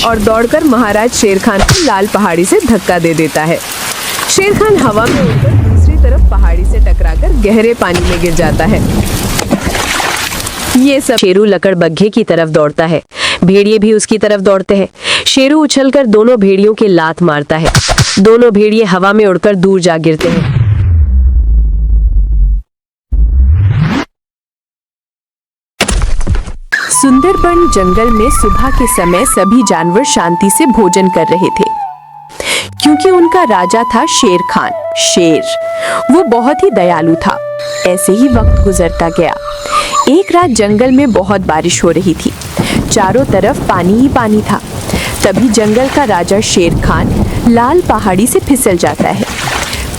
और दौड़कर महाराज शेर खान को लाल पहाड़ी से धक्का दे देता है। शेर खान हवा में उड़कर दूसरी तरफ पहाड़ी से टकराकर गहरे पानी में गिर जाता है। ये सब शेरू लकड़बग्घे की तरफ दौड़ता है। भेड़िए भी उसकी तरफ दौड़ते हैं। शेरू उछलकर दोनों भेड़ियों के लात मारता है। दोनों भेड़िए हवा में उड़कर दूर जा गिरते हैं। सुंदरबन जंगल में सुबह के समय सभी जानवर शांति से भोजन कर रहे थे, क्योंकि उनका राजा था शेर खान। शेर वो बहुत ही दयालु था। ऐसे ही वक्त गुजरता गया। एक रात जंगल में बहुत बारिश हो रही थी। चारों तरफ पानी ही पानी था। तभी जंगल का राजा शेर खान लाल पहाड़ी से फिसल जाता है।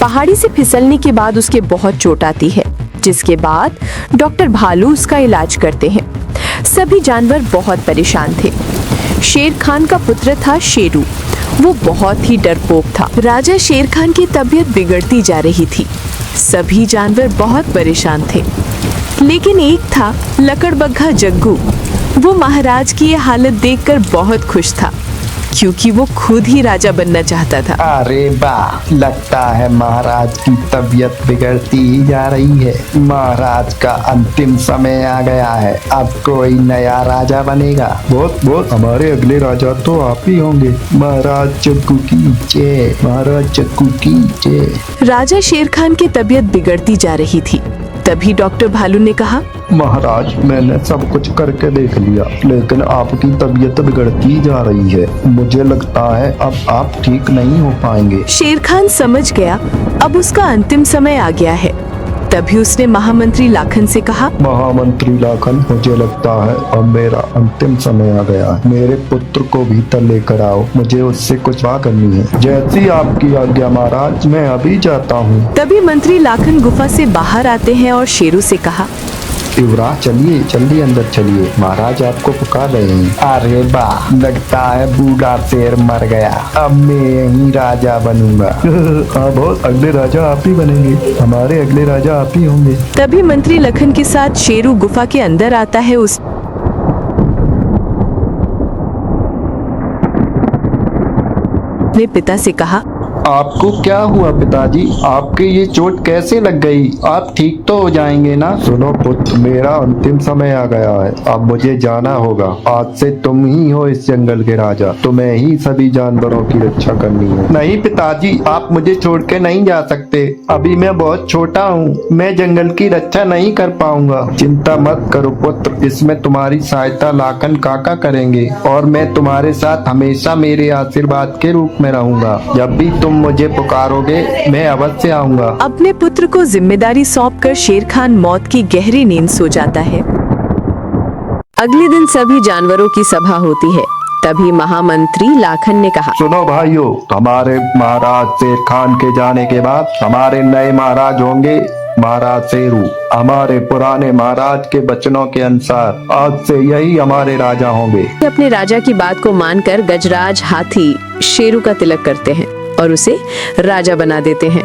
पहाड़ी से फिसलने के बाद उसके बहुत चोट आती है, जिसके बाद डॉक्टर भालू उसका इलाज करते हैं। सभी जानवर बहुत परेशान थे। शेर खान का पुत्र था शेरू। वो बहुत ही डरपोक था। राजा शेर खान की तबीयत बिगड़ती जा रही थी। सभी जानवर बहुत परेशान थे, लेकिन एक था लकड़बग्घा जग्गू। वो महाराज की ये हालत देखकर बहुत खुश था, क्योंकि वो खुद ही राजा बनना चाहता था। अरे वाह, लगता है महाराज की तबीयत बिगड़ती ही जा रही है। महाराज का अंतिम समय आ गया है। अब कोई नया राजा बनेगा। बहुत हमारे अगले राजा तो आप ही होंगे। महाराज जग्गू की जय, महाराज जग्गू की जय। राजा शेर खान की तबीयत बिगड़ती जा रही थी। तभी डॉक्टर भालू ने कहा, महाराज मैंने सब कुछ करके देख लिया, लेकिन आपकी तबीयत बिगड़ती जा रही है। मुझे लगता है अब आप ठीक नहीं हो पाएंगे। शेर खान समझ गया अब उसका अंतिम समय आ गया है। तभी उसने महामंत्री लाखन से कहा, महामंत्री लाखन, मुझे लगता है अब मेरा अंतिम समय आ गया है। मेरे पुत्र को भीतर लेकर आओ, मुझे उससे कुछ बात करनी है। जैसी आपकी आज्ञा महाराज, मैं अभी जाता हूँ। तभी मंत्री लाखन गुफा से बाहर आते हैं और शेरू से कहा, युवराज चलिए, जल्दी अंदर चलिए, महाराज आपको पुकार रहे हैं। अरे वाह, लगता है बूढ़ा शेर मर गया। अब मैं यही राजा बनूंगा। हाँ बहुत, अगले राजा आप ही बनेंगे। हमारे अगले राजा आप ही होंगे। तभी मंत्री लखन के साथ शेरू गुफा के अंदर आता है। उसने पिता से कहा, आपको क्या हुआ पिताजी? आपके ये चोट कैसे लग गई? आप ठीक तो हो जाएंगे ना? सुनो पुत्र, मेरा अंतिम समय आ गया है। अब मुझे जाना होगा। आज से तुम ही हो इस जंगल के राजा। तुम्हें ही सभी जानवरों की रक्षा करनी है। नहीं पिताजी, आप मुझे छोड़ के नहीं जा सकते। अभी मैं बहुत छोटा हूँ, मैं जंगल की रक्षा नहीं कर पाऊंगा। चिंता मत करो पुत्र, इसमें तुम्हारी सहायता लाखन काका करेंगे, और मैं तुम्हारे साथ हमेशा मेरे आशीर्वाद के रूप में रहूंगा। जब भी तुम मुझे पुकारोगे, मैं अवश्य आऊंगा। अपने पुत्र को जिम्मेदारी सौंपकर शेर खान मौत की गहरी नींद सो जाता है। अगले दिन सभी जानवरों की सभा होती है। तभी महामंत्री लाखन ने कहा, सुनो भाइयों, हमारे महाराज शेर खान के जाने के बाद हमारे नए महाराज होंगे महाराज शेरू। हमारे पुराने महाराज के वचनों के अनुसार आज से यही हमारे राजा होंगे। अपने राजा की बात को मानकर गजराज हाथी शेरू का तिलक करते हैं और उसे राजा बना देते हैं।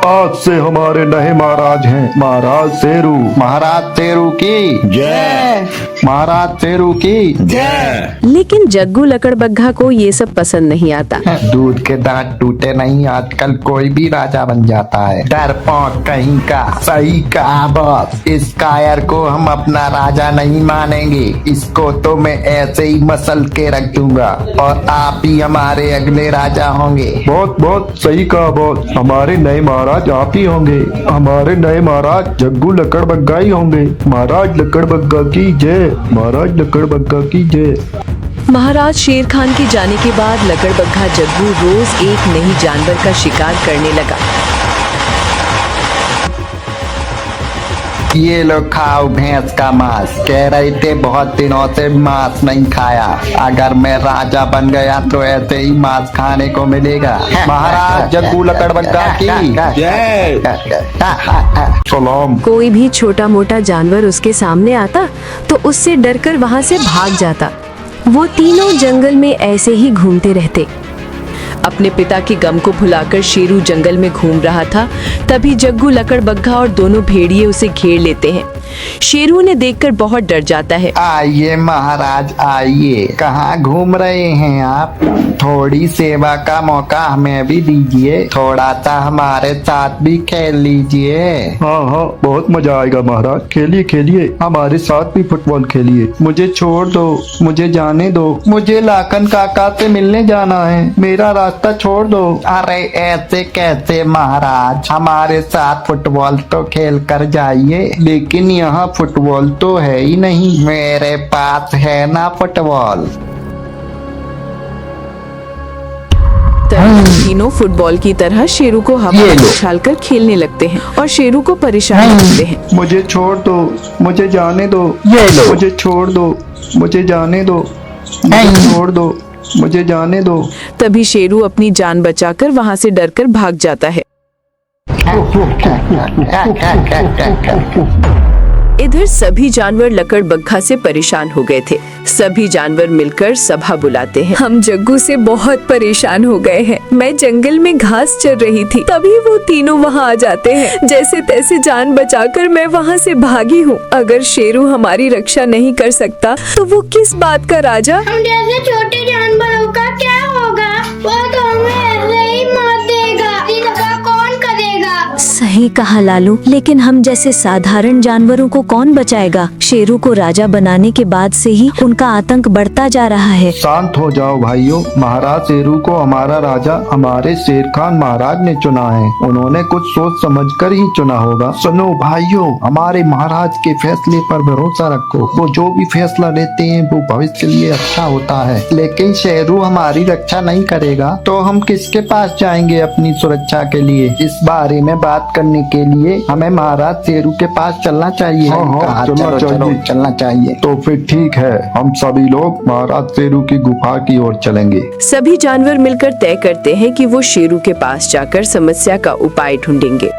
आज से हमारे नए महाराज हैं महाराज शेरू। महाराज शेरू की जय, महाराज शेरू की जय। लेकिन जग्गू लकड़बग्घा को ये सब पसंद नहीं आता। दूध के दांत टूटे नहीं, आजकल कोई भी राजा बन जाता है। डरपोक कहीं का। सही कहा बॉस, इस कायर को हम अपना राजा नहीं मानेंगे। इसको तो मैं ऐसे ही मसल के रख दूंगा, और आप ही हमारे अगले राजा होंगे। बहुत सही कहा बॉस, हमारे नए महाराज आप ही होंगे। हमारे नए महाराज जग्गू लकड़बग्घा ही होंगे। महाराज लकड़बग्घा की जय, महाराज लकड़बग्घा की जय। महाराज शेर खान के जाने के बाद लकड़बग्घा जग्गू रोज एक नई जानवर का शिकार करने लगा। ये लोग खाओ भैंस का मांस। कह रहे थे बहुत दिनों से मांस नहीं खाया। अगर मैं राजा बन गया तो ऐसे ही मांस खाने को मिलेगा। महाराज जग्गू लकड़बग्घा की जय। सलाम। कोई भी छोटा मोटा जानवर उसके सामने आता तो उससे डरकर वहाँ से भाग जाता। वो तीनों जंगल में ऐसे ही घूमते रहते। अपने पिता के गम को भुलाकर शेरू जंगल में घूम रहा था। तभी जग्गू लकड़बग्घा और दोनों भेड़िए उसे घेर लेते हैं। शेरू उन्हें देखकर बहुत डर जाता है। आइए महाराज आइए, कहाँ घूम रहे हैं आप? थोड़ी सेवा का मौका हमें भी दीजिए, थोड़ा सा हमारे साथ भी खेल लीजिए। हाँ हाँ, बहुत मजा आएगा महाराज, खेलिए खेलिए, हमारे साथ भी फुटबॉल खेलिए। मुझे छोड़ दो, मुझे जाने दो, मुझे लाखन काका से मिलने जाना है, मेरा रास्ता छोड़ दो। अरे ऐसे कैसे महाराज, हमारे साथ फुटबॉल तो खेल कर जाइए। लेकिन यहाँ फुटबॉल तो है ही नहीं। मेरे पास है ना फुटबॉल। तीनों फुटबॉल की तरह शेरू को हवा में उछालकर खेलने लगते हैं और शेरू को परेशान करते हैं। मुझे छोड़ दो, मुझे जाने दो, मुझे छोड़ दो, मुझे जाने दो, मुझे छोड़ दो, मुझे जाने दो। तभी शेरू अपनी जान बचाकर वहां से डरकर भाग जाता है। इधर सभी जानवर लकड़बग्घा से परेशान हो गए थे। सभी जानवर मिलकर सभा बुलाते हैं। हम जग्गू से बहुत परेशान हो गए हैं। मैं जंगल में घास चर रही थी, तभी वो तीनों वहाँ आ जाते हैं। जैसे तैसे जान बचाकर मैं वहाँ से भागी हूँ। अगर शेरू हमारी रक्षा नहीं कर सकता तो वो किस बात का राजा? हम जैसे छोटे जानवरों का क्या होगा? वो तो हमें ऐसे ही मार देगा। इसका कौन करेगा? सही कहा लालू, लेकिन हम जैसे साधारण जानवरों को कौन बचाएगा? शेरू को राजा बनाने के बाद से ही उनका आतंक बढ़ता जा रहा है। शांत हो जाओ भाइयों, महाराज शेरू को हमारा राजा हमारे शेर खान महाराज ने चुना है। उन्होंने कुछ सोच समझकर ही चुना होगा। सुनो भाइयों, हमारे महाराज के फैसले पर भरोसा रखो। वो जो भी फैसला लेते हैं वो भविष्य के लिए अच्छा होता है। लेकिन शेरू हमारी रक्षा नहीं करेगा तो हम किसके पास जाएंगे अपनी सुरक्षा के लिए? इस बारे में बात करने के लिए हमें महाराज शेरू के पास चलना चाहिए। चलना चाहिए। तो फिर ठीक है, हम सभी लोग महाराज शेरू की गुफा की ओर चलेंगे। सभी जानवर मिलकर तय करते हैं कि वो शेरू के पास जाकर समस्या का उपाय ढूंढेंगे।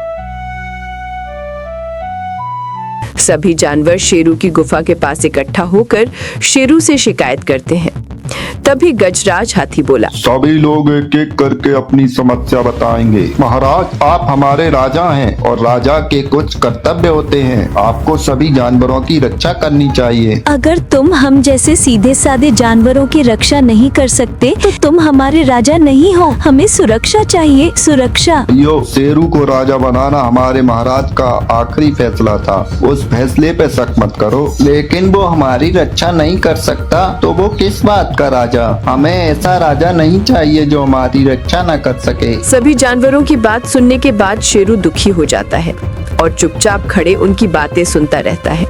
सभी जानवर शेरू की गुफा के पास इकट्ठा होकर शेरू से शिकायत करते हैं। तभी गजराज हाथी बोला, सभी लोग एक एक करके अपनी समस्या बताएंगे। महाराज, आप हमारे राजा हैं और राजा के कुछ कर्तव्य होते हैं। आपको सभी जानवरों की रक्षा करनी चाहिए। अगर तुम हम जैसे सीधे साधे जानवरों की रक्षा नहीं कर सकते तो तुम हमारे राजा नहीं हो। हमें सुरक्षा चाहिए, सुरक्षा। यो, शेरू को राजा बनाना हमारे महाराज का आखिरी फैसला था। उस फैसले पे शक मत करो। लेकिन वो हमारी रक्षा नहीं कर सकता तो वो किस बात का राजा? हमें ऐसा राजा नहीं चाहिए जो हमारी रक्षा न कर सके। सभी जानवरों की बात सुनने के बाद शेरू दुखी हो जाता है और चुपचाप खड़े उनकी बातें सुनता रहता है।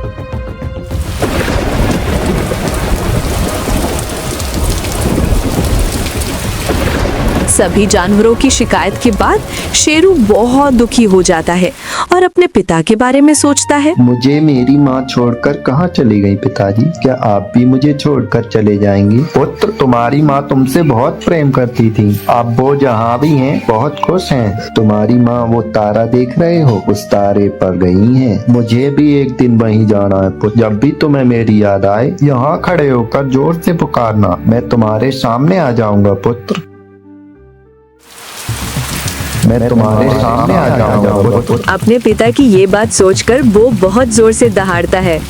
सभी जानवरों की शिकायत के बाद शेरू बहुत दुखी हो जाता है और अपने पिता के बारे में सोचता है। मुझे मेरी माँ छोड़कर कहाँ चली गई पिताजी? क्या आप भी मुझे छोड़कर चले जाएंगे? पुत्र, तुम्हारी माँ तुमसे बहुत प्रेम करती थी। अब वो जहाँ भी हैं बहुत खुश हैं। तुम्हारी माँ वो तारा देख रहे हो, उस तारे पर गई हैं। मुझे भी एक दिन वहीं जाना है पुत्र। जब भी तुम्हें मेरी याद आए यहाँ खड़े होकर जोर से पुकारना, मैं तुम्हारे सामने आ जाऊंगा पुत्र। मैं तुम्हारे सामने आ जाऊंगा। अपने पिता की ये बात सोचकर वो बहुत जोर से दहाड़ता है।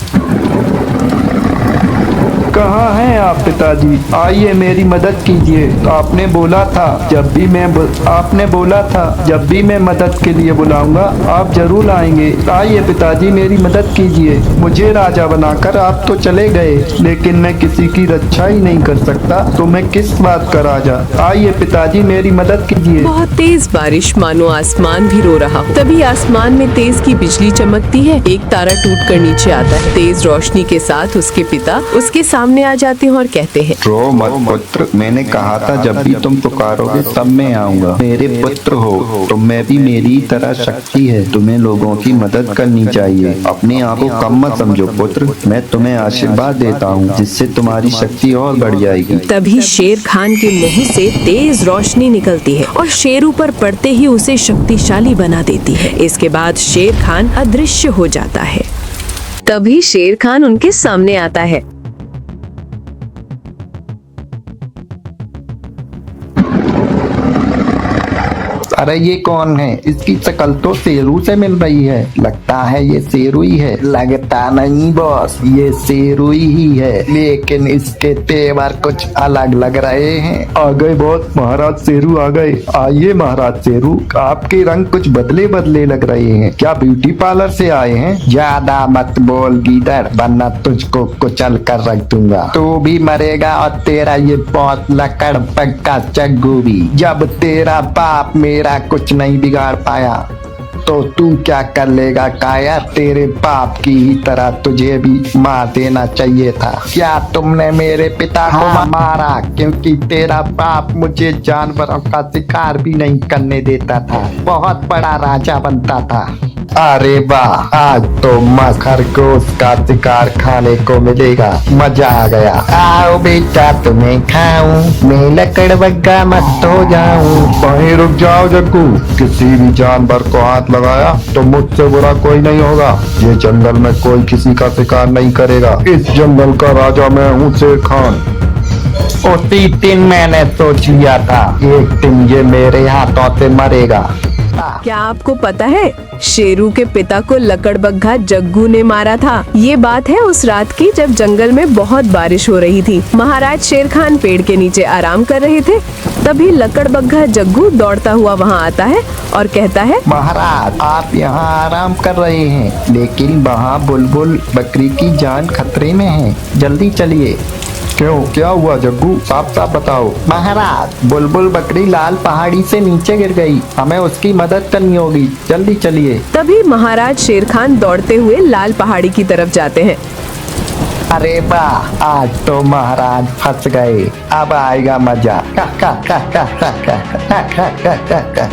कहाँ हैं आप पिताजी? आइए मेरी मदद कीजिए। आपने बोला था जब भी मैं मदद के लिए बुलाऊंगा आप जरूर आएंगे। आइए पिताजी, मेरी मदद कीजिए। मुझे राजा बनाकर आप तो चले गए, लेकिन मैं किसी की रक्षा ही नहीं कर सकता तो मैं किस बात का राजा? आइए पिताजी, मेरी मदद कीजिए। बहुत तेज बारिश, मानो आसमान भी रो रहा हो। तभी आसमान में तेज की बिजली चमकती है। एक तारा टूटकर नीचे आता है। तेज रोशनी के साथ उसके पिता उसके सामने आ जाते हैं और कहते हैं, रो मत पुत्र, मैंने कहा था जब भी तुम पुकारोगे तब मैं आऊंगा। मेरे पुत्र हो, तुम में भी मेरी तरह शक्ति है। तुम्हें लोगों की मदद करनी चाहिए। अपने आप को कम मत समझो पुत्र। मैं तुम्हें आशीर्वाद देता हूँ जिससे तुम्हारी शक्ति और बढ़ जाएगी। तभी शेर खान के मुंह से तेज रोशनी निकलती है और शेरू पर पड़ते ही उसे शक्तिशाली बना देती है। इसके बाद शेर खान अदृश्य हो जाता है। तभी शेर खान उनके सामने आता है। अरे ये कौन है? इसकी शक्ल तो शेरू से मिल रही है। लगता है ये शेरू ही है। लगता नहीं बॉस, ये शेरू ही है, लेकिन इसके तेवर कुछ अलग लग रहे हैं। आ गए बॉस, महाराज शेरू आ गए। आइए महाराज शेरू, आपके रंग कुछ बदले बदले लग रहे हैं। क्या ब्यूटी पार्लर से आए हैं? ज्यादा मत बोल गीदड़, वरना तुझको कुचल कर रख दूंगा। तू भी मरेगा और तेरा ये बहुत लकड़ पक्का चग्गू भी। जब तेरा बाप मेरा कुछ नहीं बिगाड़ पाया तो तू क्या कर लेगा काया? तेरे बाप की ही तरह तुझे भी मार देना चाहिए था। क्या तुमने मेरे पिता को मारा क्योंकि तेरा बाप मुझे जानवरों का शिकार भी नहीं करने देता था, बहुत बड़ा राजा बनता था। अरे वाह, आज तो खरगोश का शिकार खाने को मिलेगा। मजा आ गया। आओ बेटा तुम्हें खाऊं, मैं लकड़बग्गा मत हो जाऊं। वहीं रुक जाओ जग्गू, किसी भी जानवर को हाथ लगाया तो मुझसे बुरा कोई नहीं होगा। ये जंगल में कोई किसी का शिकार नहीं करेगा। इस जंगल का राजा मैं हूँ शेर खान। उसी दिन मैंने सोच लिया था, एक दिन ये मेरे हाथों से मरेगा। क्या आपको पता है शेरू के पिता को लकड़बग्घा जग्गू ने मारा था? ये बात है उस रात की जब जंगल में बहुत बारिश हो रही थी। महाराज शेर खान पेड़ के नीचे आराम कर रहे थे। तभी लकड़बग्घा जग्गू दौड़ता हुआ वहाँ आता है और कहता है, महाराज आप यहाँ आराम कर रहे हैं, लेकिन वहाँ बुलबुल बकरी की जान खतरे में है, जल्दी चलिए। क्यों, क्या हुआ जग्गू? साफ साफ बताओ। महाराज बुलबुल बकरी लाल पहाड़ी से नीचे गिर गई, हमें उसकी मदद करनी होगी, जल्दी चलिए। तभी महाराज शेर खान दौड़ते हुए लाल पहाड़ी की तरफ जाते हैं। अरे वाह, आज तो महाराज फंस गए, अब आएगा मजा। का का का का का का का का का का का।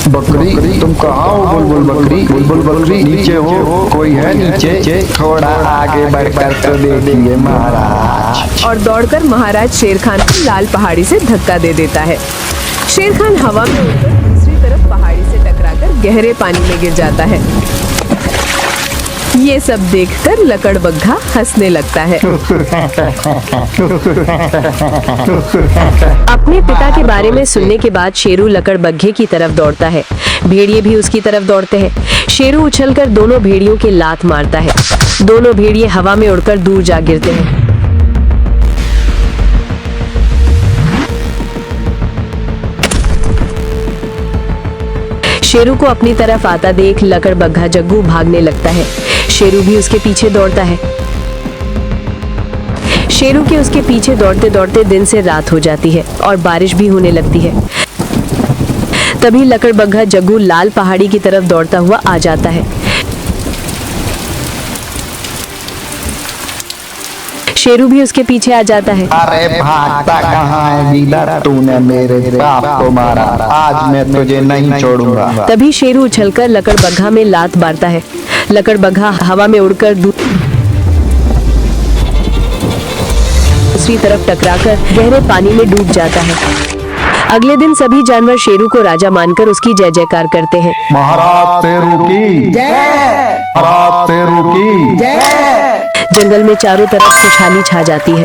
बकरी तुम कहाँ हो? बुलबुल बकरी, बुलबुल बकरी नीचे हो? कोई है नीचे? थोड़ा आगे बढ़कर तो देखिए महाराज। और दौड़कर महाराज शेर खान को लाल पहाड़ी से धक्का दे देता है। शेर खान हवा में उड़कर दूसरी तरफ पहाड़ी से टकराकर गहरे पानी में गिर जाता है। ये सब देखकर लकड़बग्घा हंसने लगता है। अपने पिता के बारे में सुनने के बाद शेरू लकड़बग्घे की तरफ दौड़ता है। भेड़िए भी उसकी तरफ दौड़ते हैं। शेरू उछलकर दोनों भेड़ियों के लात मारता है। दोनों भेड़िए हवा में उड़कर दूर जा गिरते हैं। शेरू को अपनी तरफ आता देख लकड़बग्घा जग्गू भागने लगता है। शेरू भी उसके पीछे दौड़ता है। शेरू के उसके पीछे दौड़ते दौड़ते दिन से रात हो जाती है और बारिश भी होने लगती है। तभी लकड़बग्घा जग्गू लाल पहाड़ी की तरफ दौड़ता हुआ आ जाता है। शेरू भी उसके पीछे आ जाता है। अरे भागता कहाँ है गीदड़? तूने मेरे बाप को मारा, आज मैं तुझे नहीं छोड़ूंगा। तभी शेरू उछलकर लकड़बग्घा में लात मारता है। लकड़बग्घा हवा में उड़कर दूसरी तरफ टकराकर गहरे पानी में डूब जाता है। अगले दिन सभी जानवर शेरू को राजा मानकर उसकी जय जयकार करते हैं। महाराज शेरू की जय, महाराज शेरू की जय। जंगल में चारों तरफ खुशहाली छा जाती है।